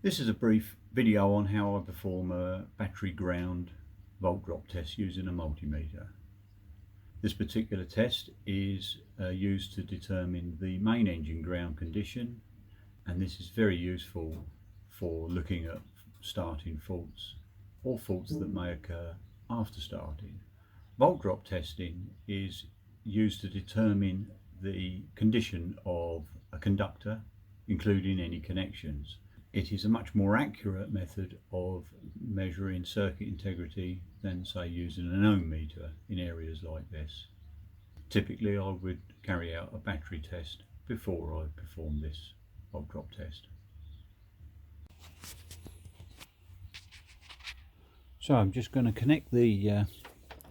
This is a brief video on how I perform a battery ground volt drop test using a multimeter. This particular test is used to determine the main engine ground condition, and this is very useful for looking at starting faults or faults that may occur after starting. Volt drop testing is used to determine the condition of a conductor, including any connections. It is a much more accurate method of measuring circuit integrity than, say, using an ohm meter in areas like this. Typically I would carry out a battery test before I perform this volt drop test. So I'm just going to connect the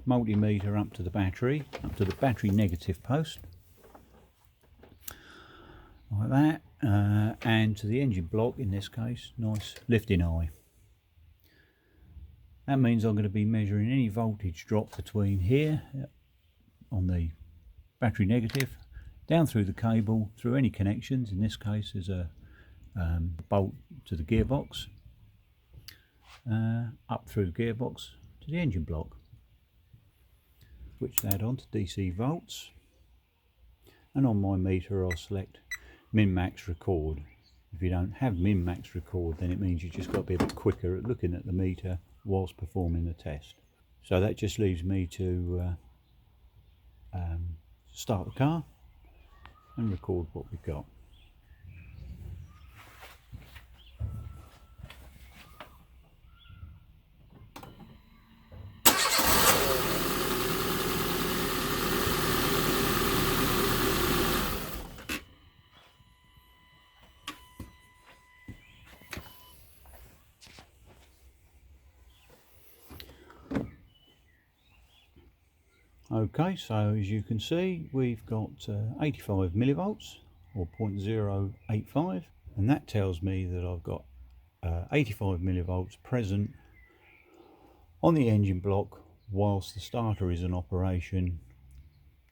multimeter up to the battery negative post, like that, and to the engine block, in this case, nice lifting eye. That means I'm going to be measuring any voltage drop between here on the battery negative, down through the cable, through any connections. In this case is a bolt to the gearbox, up through the gearbox to the engine block. Switch that on to DC volts, and on my meter I'll select min-max record. If you don't have min-max record, then it means you just got to be a bit quicker at looking at the meter whilst performing the test. So that just leaves me to start the car and record what we've got. Okay, so as you can see, we've got 85 millivolts or 0.085, and that tells me that I've got 85 millivolts present on the engine block whilst the starter is in operation,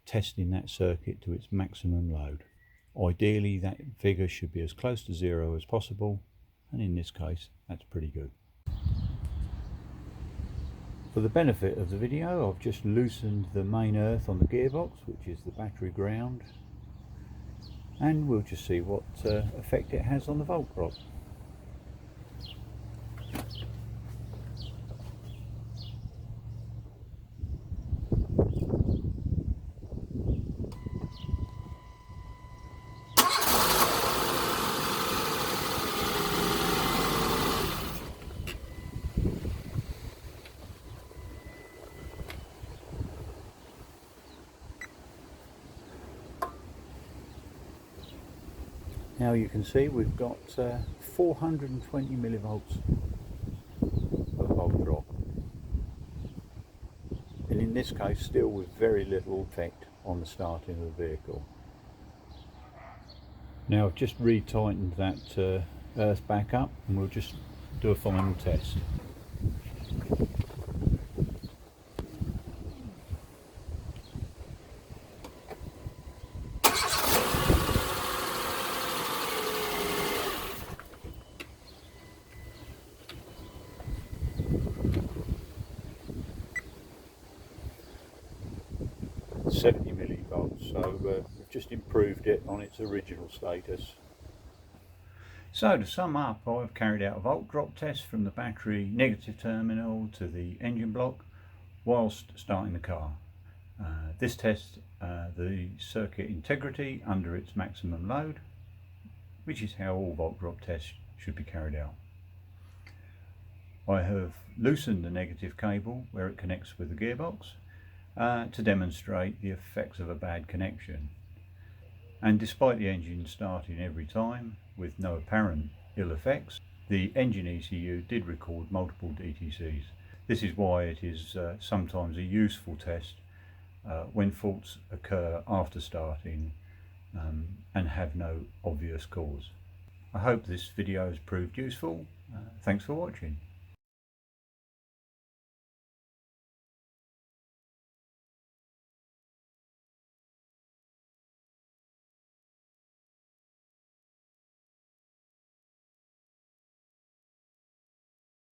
testing that circuit to its maximum load. Ideally that figure should be as close to zero as possible, and in this case that's pretty good. For the benefit of the video, I've just loosened the main earth on the gearbox, which is the battery ground, and we'll just see what effect it has on the volt drop. Now you can see we've got 420 millivolts of volt drop, and in this case still with very little effect on the starting of the vehicle. Now I've just re-tightened that earth back up, and we'll just do a final test. It's 70 millivolts, so we've just improved it on its original status. So to sum up, I've carried out a volt drop test from the battery negative terminal to the engine block whilst starting the car. This tests the circuit integrity under its maximum load, which is how all volt drop tests should be carried out. I have loosened the negative cable where it connects with the gearbox to demonstrate the effects of a bad connection. And despite the engine starting every time with no apparent ill effects, the engine ECU did record multiple DTCs. This is why it is sometimes a useful test when faults occur after starting and have no obvious cause. I hope this video has proved useful. Thanks for watching.